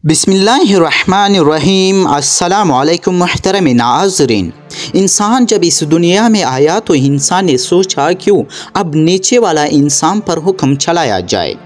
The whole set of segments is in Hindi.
बिस्मिल्लाहिर्रहमानिर्रहीम। अस्सलामुअलैकुम मुहतरम नाज़रीन। इंसान जब इस दुनिया में आया तो इंसान ने सोचा क्यों अब नीचे वाला इंसान पर हुक्म चलाया जाए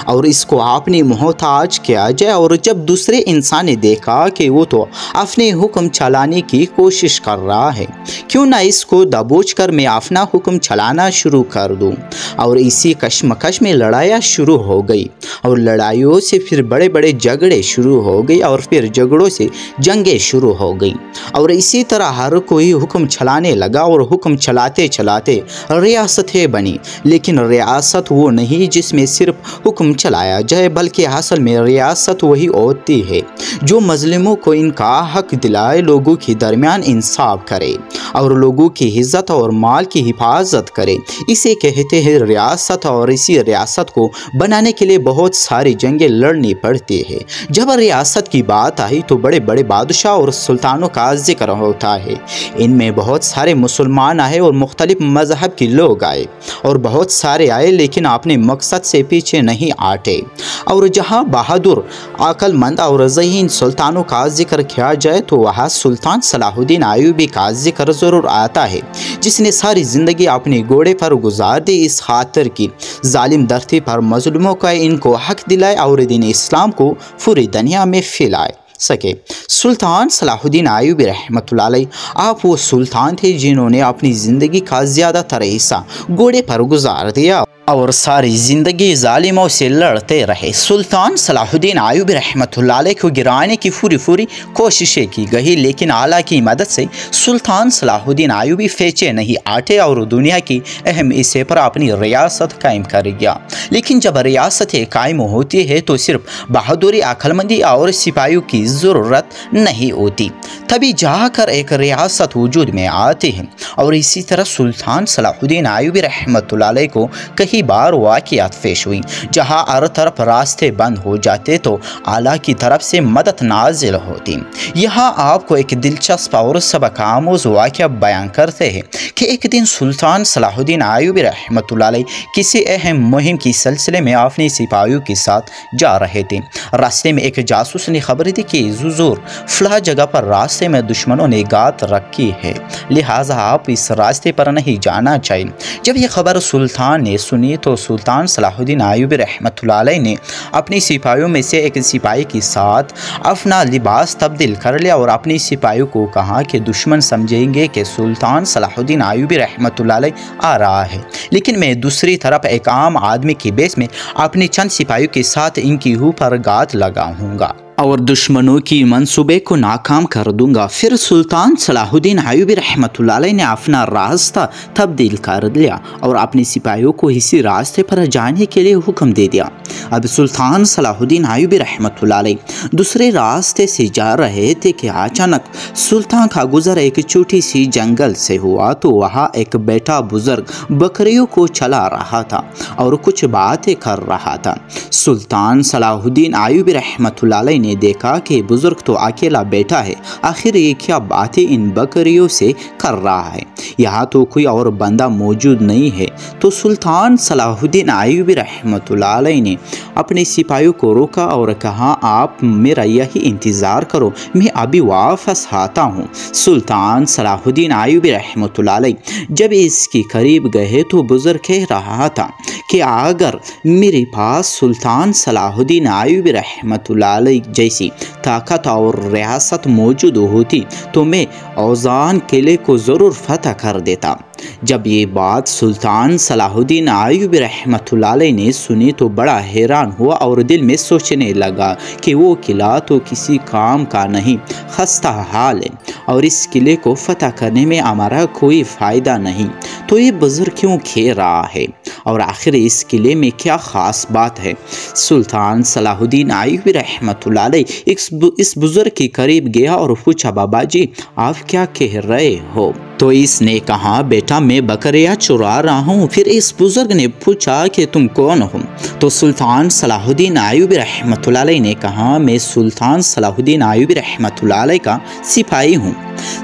और इसको अपनी मोहताज किया जाए। और जब दूसरे इंसान ने देखा कि वो तो अपने हुक्म चलाने की कोशिश कर रहा है, क्यों ना इसको दबोच कर मैं अपना हुक्म चलाना शुरू कर दूं। और इसी कश्मकश में लड़ाइयाँ शुरू हो गई और लड़ाइयों से फिर बड़े बड़े झगड़े शुरू हो गई और फिर झगड़ों से जंगें शुरू हो गई। और इसी तरह हर कोई हुक्म चलाने लगा और हुक्म चलाते चलाते रियासतें बनी। लेकिन रियासत वो नहीं जिसमें सिर्फ हुक्म चलाया जाए, बल्कि असल में रियासत वही होती है जो मजलूमों को इनका हक दिलाए, लोगों के दरमियान इंसाफ करे और लोगों की इज्जत और माल की हिफाजत करे। इसे कहते हैं रियासत। और इसी रियासत को बनाने के लिए बहुत सारी जंगें लड़नी पड़ती है। जब रियासत की बात आई तो बड़े बड़े बादशाह और सुल्तानों का जिक्र होता है। इनमें बहुत सारे मुसलमान आए और मुख्तलिफ मजहब के लोग आए और बहुत सारे आए, लेकिन अपने मकसद से पीछे नहीं हटे। और जहाँ बहादुर, अक्लमंद और ज़हीन सुल्तानों का जिक्र किया जाए तो वहाँ सुल्तान सलाहुद्दीन अय्यूबी का जिक्र ज़रूर आता है, जिसने सारी ज़िंदगी अपने घोड़े पर गुजार दी इस खातिर की जालिम धरती पर मजलूमों का इनको हक दिलाए और दीन इस्लाम को पूरी दुनिया में फैलाए सके। सुल्तान सलाहुद्दीन अय्यूबी रहमतुल्लाह अलैह, आप वो सुल्तान थे जिन्होंने अपनी ज़िंदगी का ज़्यादातर हिस्सा घोड़े पर गुजार दिया और सारी ज़िंदगी जालिमों से लड़ते रहे। सुल्तान सलाहुद्दीन अय्यूबी रहमतुल्लाह अलैह को गिराने की पूरी कोशिशें की गई, लेकिन अल्लाह की मदद से सुल्तान सलाहुद्दीन अय्यूबी फेंचे नहीं आटे और दुनिया की अहम हिस्से पर अपनी रियासत कायम कर गया। लेकिन जब रियासतें कायम होती है तो सिर्फ बहादुरी, अक्लमंदी और सिपाहियों की ज़रूरत नहीं होती, तभी जाकर एक रियासत वजूद में आती है। और इसी तरह सुल्तान सलाहुद्दीन अय्यूबी रहमतुल्लाह अलैह को कई बार वाक़ियात पेश हुई जहाँ हर तरफ रास्ते बंद हो जाते तो अल्लाह की तरफ से मदद नाजिल होती। यहाँ आपको एक दिलचस्प और सबक आमूज़ वाक़या बयान करते हैं कि एक दिन सुल्तान सलाहुद्दीन अय्यूबी रहमतुल्लाह अलैह किसी अहम मुहिम की सिलसिले में अपने सिपाहियों के साथ जा रहे थे। रास्ते में एक जासूस ने खबर दी कि हुजूर फलां जगह पर रास्ते में दुश्मनों ने गात रखी है, लिहाजा आप इस रास्ते पर नहीं जाना चाहिए। जब यह खबर सुल्तान ने सुनी तो सुल्तान सलाहुद्दीन अय्यूबी रहमतुल्लाह अलैह ने अपने सिपाहियों में से एक सिपाही के साथ अपना लिबास तब्दील कर लिया और अपने सिपाहियों को कहा कि दुश्मन समझेंगे कि सुल्तान सलाहुद्दीन अय्यूबी रहमतुल्लाह अलैह आ रहा है, लेकिन मैं दूसरी तरफ एक आम आदमी के बेस में अपने चंद सिपाहियों के साथ इनकी ऊपर गात लगाऊंगा और दुश्मनों की मंसूबे को नाकाम कर दूंगा। फिर सुल्तान सलाहुद्दीन अय्यूबी रहमतुल्लाह अलैह ने अपना रास्ता तब्दील कर लिया और अपने सिपाहियों को इसी रास्ते पर जाने के लिए हुक्म दे दिया। अब सुल्तान सलाहुद्दीन अय्यूबी रहमतुल्लाह अलैह दूसरे रास्ते से जा रहे थे कि अचानक सुल्तान का गुजर एक छोटी सी जंगल से हुआ तो वहाँ एक बेटा बुजुर्ग बकरियों को चला रहा था और कुछ बातें कर रहा था। सुल्तान सलाहुद्दीन अय्यूबी रहमतुल्लाह अलैह ने देखा कि बुजुर्ग तो अकेला बैठा है, आखिर ये क्या बातें इन बकरियों से कर रहा है, यहाँ तो कोई और बंदा मौजूद नहीं है। तो सुल्तान सलाहुद्दीन अय्यूबी रहमतुल्लाह अलैह ने अपने सिपाहियों को रोका और कहा, आप मेरा यही इंतज़ार करो, मैं अभी वापस आता हूँ। सुल्तान सलाहुद्दीन अय्यूबी रहमतुल्लाह अलैह जब इसके करीब गए तो बुजुर्ग कह रहा था कि अगर मेरे पास सुल्तान सलाहुद्दीन अय्यूबी रहमतुल्लाह अलैह जैसी ताकत और रियासत मौजूद होती तो मैं औज़ान किले को ज़रूर फतह कर देता। जब ये बात सुल्तान सलाहुद्दीन अय्यूबी रहमतुल्लाह अलैह ने सुनी तो बड़ा हैरान हुआ और दिल में सोचने लगा कि वो किला तो किसी काम का नहीं, खस्ता हाल है और इस किले को फतह करने में हमारा कोई फ़ायदा नहीं। तो ये बुजुर्ग क्यों कह रहा है और आखिर इस किले में क्या ख़ास बात है। सुल्तान सलाहुद्दीन अय्यूबी रहमतुल्लाह अलैह इस बुजुर्ग के करीब गया और पूछा, बाबा जी आप क्या कह रहे हो। तो इसने कहा, बेटा मैं बकरियाँ चुरा रहा हूँ। फिर इस बुजुर्ग ने पूछा कि तुम कौन हो। तो सुल्तान सलाहुद्दीन अय्यूबी रहमतुल्लाह अलैह ने कहा, मैं सुल्तान सलाहुद्दीन अय्यूबी रहमतुल्लाह अलैह का सिपाही हूँ।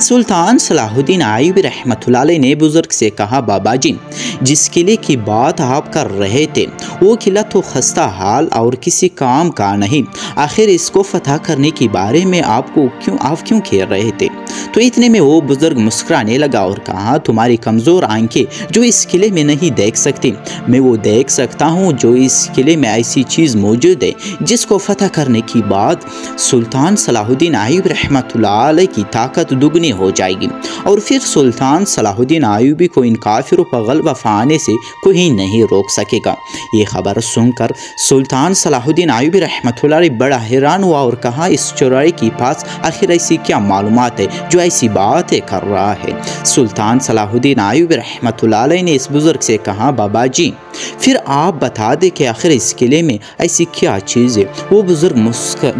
सुल्तान सलाहुद्दीन आयूबी रहमतुल्लाह अलैह ने बुजुर्ग से कहा, बाबा जी, जिस किले की बात आप कर रहे थे वो किला तो खस्ता हाल और किसी काम का नहीं, आखिर इसको फतह करने के बारे में आप क्यों कह रहे थे? तो इतने में वो बुजुर्ग मुस्कुराने लगा और कहा, तुम्हारी कमज़ोर आंखें जो इस किले में नहीं देख सकती, मैं वो देख सकता हूँ। जो इस किले में ऐसी चीज़ मौजूद है जिसको फतह करने के बाद सुल्तान सलाहुद्दीन आयूबी रहमतुल्लाह अलैह की ताकत दुगनी हो जाएगी और फिर सुल्तान सलाहुद्दीन आयूबी को इन काफिरों पर गलबा पाने से कोई नहीं रोक सकेगा। ये खबर सुनकर सुल्तान सलाहुद्दीन आयूबी रहमतुल्लाह अलैह बड़ा हैरान हुआ और कहा, इस चौराहे के पास आखिर ऐसी क्या मालूमात है जो ऐसी बातें कर रहा है? सुल्तान सलाहुद्दीन आयूबी रहमतुल्लाह अलैह ने इस बुजुर्ग से कहा, बाबा जी, फिर आप बता दें कि आखिर इस किले में ऐसी क्या चीज़ है? वो बुजुर्ग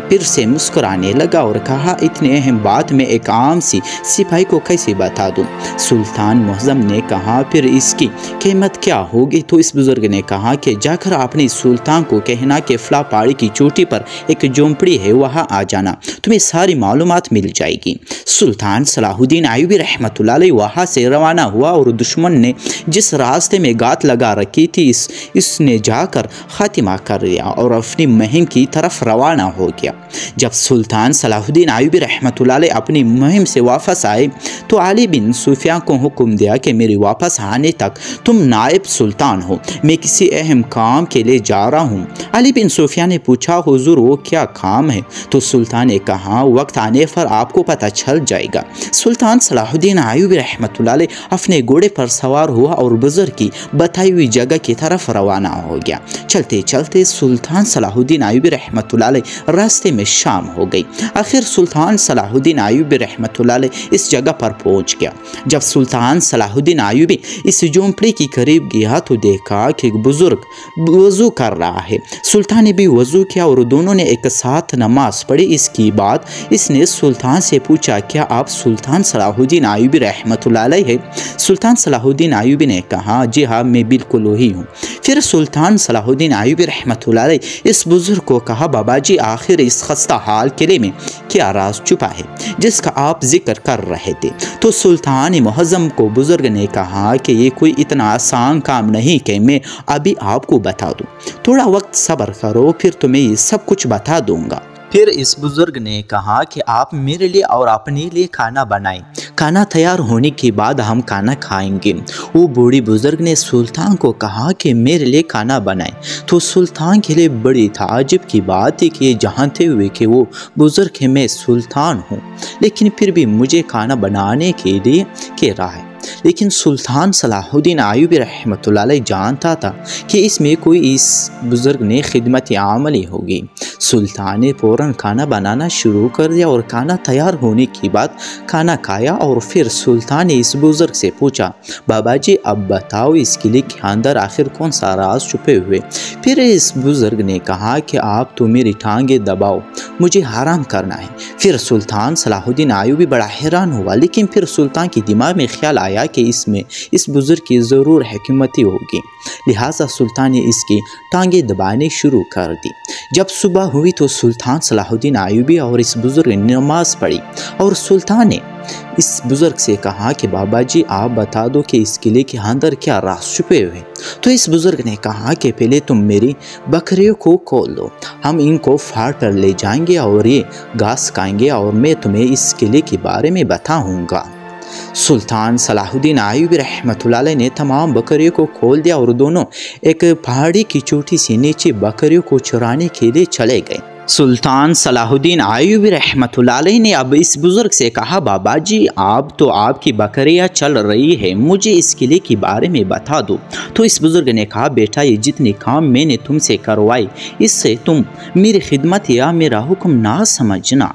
फिर से मुस्कुराने लगा और कहा, इतने अहम बात में एक आम सी सिपाही को कैसे बता दूं? सुल्तान मुअज़्ज़म ने कहा, फिर इसकी कीमत क्या होगी? तो इस बुजुर्ग ने कहा कि जाकर अपने सुल्तान को कहना कि फला पहाड़ी की चोटी पर एक झोंपड़ी है, वहाँ आ जाना, तुम्हें सारी मालूमात मिल जाएगी। सुल्तान सलाहुद्दीन आयूबी रहमतुल्लाह अलैह वहाँ से रवाना हुआ और दुश्मन ने जिस रास्ते में गात लगा रखी थी इसने जाकर खातिमा कर लिया और अपनी मुहिम की तरफ रवाना हो गया। जब सुल्तान सलाहुद्दीन आयूबी रहमतुल्लाह अलैह अपनी मुहिम से वापस आए तो अली बिन सुफियान को हुक्म दिया कि मेरे वापस आने तक तुम नायब सुल्तान हो, मैं किसी अहम काम के लिए जा रहा हूँ। अली बिन सुफियान ने पूछा, हुजूर वो क्या काम है? तो सुल्तान ने कहा, वक्त आने पर आपको पता चल जाएगा। सुल्तान सलाहुद्दीन आयूबी रहमतुल्लाह अलैह अपने घोड़े पर सवार हुआ और बुजुर्ग की बताई हुई जगह की तरफ रवाना हो गया। चलते चलते सुल्तान सलाहुद्दीन आयूबी रहमतुल्लाह अलैह रास्ते में शाम हो गई। आखिर सुल्तान सलाहुद्दीन आयूबी रहमतुल्लाह अलैह इस जगह पर पहुंच गया। जब सुल्तान सलाहुद्दीन आयूबी इस झोंपड़ी के करीब गया तो देखा कि एक बुजुर्ग वज़ू कर रहा है। सुल्तान ने भी वज़ू किया और दोनों ने एक साथ नमाज पढ़ी। इसके बाद इसने सुल्तान से पूछा, क्या आप सुल्तान सलाहुद्दीन आयूबी रहमतुल्लाह अलैह है? सुल्तान सलाहुद्दीन आयूबी ने कहा, जी हाँ, मैं बिल्कुल वही हूँ। फिर सुल्तान सलाहुद्दीन आयूबी रहमतुल्लाह अलैह इस बुजुर्ग को कहा, बाबा जी, आखिर इस खस्ता हाल किले में क्या राज छुपा है जिसका आप जिक्र कर रहे थे? तो सुल्तान मुअज़्ज़म को बुजुर्ग ने कहा कि ये कोई इतना आसान काम नहीं कि मैं अभी आपको बता दूं, थोड़ा वक्त सब्र करो, फिर तुम्हें ये सब कुछ बता दूंगा। फिर इस बुजुर्ग ने कहा कि आप मेरे लिए और अपने लिए खाना बनाएं, खाना तैयार होने के बाद हम खाना खाएंगे। वो बूढ़ी बुजुर्ग ने सुल्तान को कहा कि मेरे लिए खाना बनाएं। तो सुल्तान के लिए बड़ी ताज्जुब की बात थी कि ये जानते हुए कि वो बुजुर्ग है, मैं सुल्तान हूँ, लेकिन फिर भी मुझे खाना बनाने के लिए कह रहा है। लेकिन सुल्तान सलाहुद्दीन आयूबी रहमतुल्लाह अलैह जानता था कि इसमें कोई इस बुजुर्ग ने खिदमत आमली होगी। सुल्तान ने फ़ौरन खाना बनाना शुरू कर दिया और खाना तैयार होने के बाद खाना खाया और फिर सुल्तान ने इस बुजुर्ग से पूछा, बाबा जी, अब बताओ इस किले के अंदर आखिर कौन सा राज छुपे हुए? फिर इस बुजुर्ग ने कहा कि आप तो मेरी टांगे दबाओ, मुझे आराम करना है। फिर सुल्तान सलाहुद्दीन आयूबी बड़ा हैरान हुआ, लेकिन फिर सुल्तान के दिमाग में ख्याल आया कि इसमें इस बुजुर्ग की ज़रूर हिकमती होगी, लिहाजा सुल्तान ने इसकी टांगे दबाने शुरू कर दी। जब सुबह हुई तो सुल्तान सलाहुद्दीन आयूबी और इस बुजुर्ग ने नमाज पढ़ी और सुल्तान ने इस बुजुर्ग से कहा कि बाबा जी, आप बता दो कि इस किले के अंदर क्या राज छुपे हुए। तो इस बुजुर्ग ने कहा कि पहले तुम मेरी बकरियों को खोल दो, हम इनको फाड़ कर ले जाएंगे और ये घास खाएंगे और मैं तुम्हें इस किले के बारे में बताऊंगा। सुल्तान सलाहुद्दीन आयूबी रहमतुल्लाह अलैह ने तमाम बकरियों को खोल दिया और दोनों एक पहाड़ी की चोटी से नीचे बकरियों को चुराने के लिए चले गए। सुल्तान सलाहुद्दीन आयूबी रहमतुल्लाह अलैह ने अब इस बुजुर्ग से कहा, बाबा जी, आप तो आपकी बकरियां चल रही है, मुझे इस किले के बारे में बता दो। तो इस बुजुर्ग ने कहा, बेटा, ये जितने काम मैंने तुमसे करवाए इससे तुम मेरी खिदमत या मेरा हुक्म ना समझना,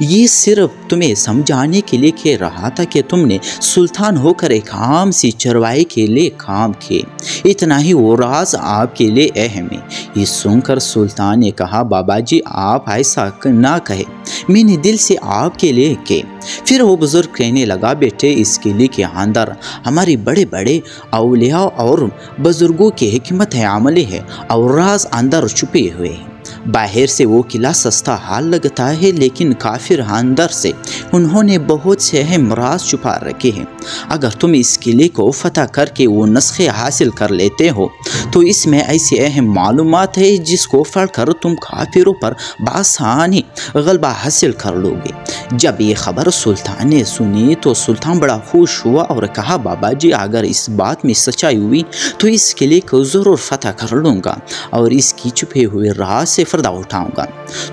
ये सिर्फ तुम्हें समझाने के लिए कह रहा था कि तुमने सुल्तान होकर एक आम सी चरवाई के लिए काम किए, इतना ही वो राज आपके लिए अहम है। ये सुनकर सुल्तान ने कहा, बाबा जी, आप ऐसा ना कहे, मैंने दिल से आपके लिए के। फिर वो बुजुर्ग कहने लगा, बेटे, इस किले के अंदर हमारे बड़े बड़े औलिया और बुजुर्गों की हिकमत अमली है और राज अंदर छुपे हुए हैं। बाहर से वो किला सस्ता हाल लगता है, लेकिन काफिर अंदर से उन्होंने बहुत से अहम राज छुपा रखे हैं। अगर तुम इस किले को फतह करके वो नुस्खे हासिल कर लेते हो तो इसमें ऐसी अहम मालूमात है जिसको पढ़कर तुम काफिरों पर बासानी गलबा हासिल कर लोगे। जब ये खबर सुल्तान ने सुनी तो सुल्तान बड़ा खुश हुआ और कहा, बाबा जी, अगर इस बात में सच्चाई हुई तो इस किले को ज़रूर फतह कर लूँगा और इसकी छुपे हुए राज से फ़ायदा उठाऊँगा।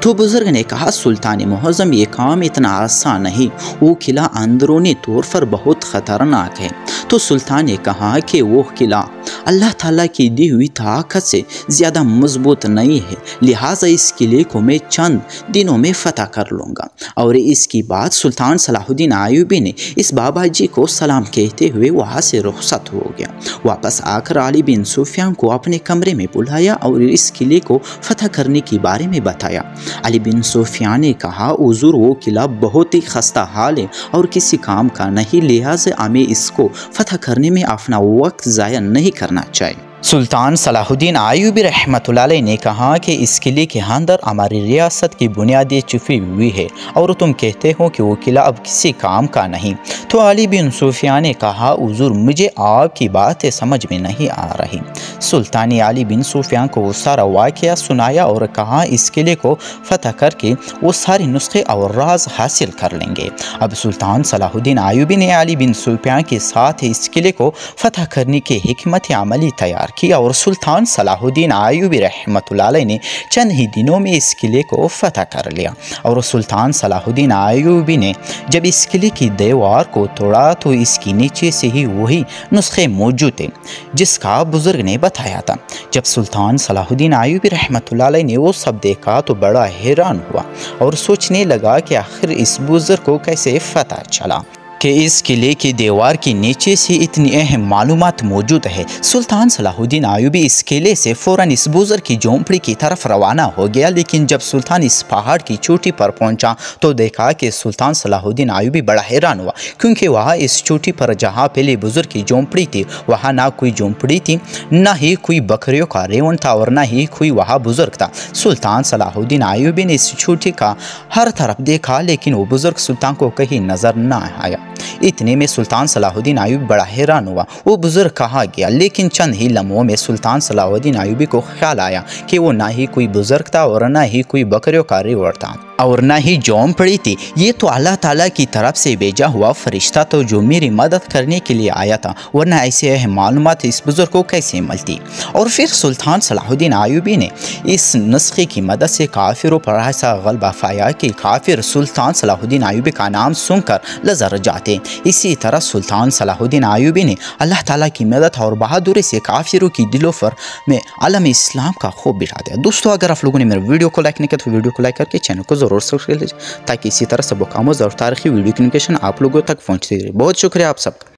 तो बुजुर्ग ने कहा, सुल्तान मुअज़्ज़म, ये काम इतना आसान नहीं, वो किला अंदरूनी तौर पर बहुत ख़तरनाक है। तो सुल्तान ने कहा कि वो किला अल्लाह ताला की दी हुई ताकत से ज़्यादा मजबूत नहीं है, लिहाजा इस किले को मैं चंद दिनों में फतह कर लूँगा। और इसकी बात सुल्तान सलाहुद्दीन आयूबी ने इस बाबा जी को सलाम कहते हुए वहाँ से रुखसत हो गया। वापस आकर अली बिन सुफियान को अपने कमरे में बुलाया और इस किले को फतह करने के बारे में बताया। अली बिन सुफियान ने कहा, हुजूर, वो किला बहुत ही खस्ता हाल है और किसी काम का नहीं, लिहाजा हमें इसको फतह करने में अपना वक्त ज़ाया नहीं करना चाहिए। सुल्तान सलाहुद्दीन आयूबी रहमतुल्लाह अलैह ने कहा कि इस किले के अंदर हमारी रियासत की बुनियादें छुपी हुई है और तुम कहते हो कि वो किला अब किसी काम का नहीं। तो अली बिन सुफियान ने कहा, हुजूर, मुझे आपकी बातें समझ में नहीं आ रही। सुल्तान ने अली बिन सुफियान को वो सारा वाक़या सुनाया और कहा, इस किले को फतह करके वो सारे नुस्खे और राज हासिल कर लेंगे। अब सुल्तान सलाहुद्दीन आयूबी ने अली बिन सुफियान के साथ इस किले को फतह करने की हिकमत अमली तैयार किया और सुल्तान सलाहुद्दीन आयूबी रहमतुल्लाह अलैह ने चंद ही दिनों में इस किले को फतह कर लिया। और सुल्तान सलाहुद्दीन आयूबी ने जब इस किले की दीवार को तोड़ा तो इसके नीचे से ही वही नुस्खे मौजूद थे जिसका बुजुर्ग ने बताया था। जब सुल्तान सलाहुद्दीन आयूबी रहमतुल्लाह अलैह ने वो सब देखा तो बड़ा हैरान हुआ और सोचने लगा कि आखिर इस बुजुर्ग को कैसे पता चला कि इस किले की दीवार के नीचे से इतनी अहम मालूमात मौजूद है। सुल्तान सलाहुद्दीन आयूबी इस किले से फ़ौरन इस बुजुर्ग की झोंपड़ी की तरफ रवाना हो गया, लेकिन जब सुल्तान इस पहाड़ की चोटी पर पहुंचा तो देखा कि सुल्तान सलाहुद्दीन आयूबी बड़ा हैरान हुआ, क्योंकि वहाँ इस चोटी पर जहाँ पहले बुजुर्ग की झोंपड़ी थी वहाँ ना कोई झोंपड़ी थी, ना ही कोई बकरियों का रेवण था और ना ही कोई वहाँ बुजुर्ग था। सुल्तान सलाहुद्दीन आयूबी ने इस चोटी का हर तरफ देखा, लेकिन वो बुजुर्ग सुल्तान को कहीं नज़र न आया। इतने में सुल्तान सलाहुद्दीन आयूबी बड़ा हैरान हुआ, वो बुजुर्ग कहाँ गया। लेकिन चंद ही लम्हों में सुल्तान सलाहुद्दीन आयूबी को ख्याल आया कि वो ना ही कोई बुजुर्ग था और ना ही कोई बकरियों का रेवड़ था और ना ही झोंपड़ी थी। ये तो अल्लाह ताला की तरफ से भेजा हुआ फरिश्ता तो जो मेरी मदद करने के लिए आया था, वरना ऐसे अहम मालूमात इस बुजुर्ग को कैसे मिलती। और फिर सुल्तान सलाहुद्दीन आयूबी ने इस नुस्खे की मदद से काफिरों पर ऐसा गलबा पाया कि काफिर सुल्तान सलाहुद्दीन आयूबी का नाम सुनकर लजर जाते। इसी तरह सुल्तान सलाहुद्दीन आयूबी ने अल्लाह ताला की मदद और बहादुरी से काफिरों की दिलों पर में आलम इस्लाम का खूब बिठा दिया। दोस्तों, अगर आप लोगों ने मेरे वीडियो को लाइक नहीं किया तो वीडियो को लाइक करके चैनल को ज़रूर सब्सक्राइब कीजिए ताकि इसी तरह से बुकामोज़ और तारीखी वीडियो की नोटिफिकेशन आप लोगों तक पहुँचती रहे। बहुत शुक्रिया आप सबका।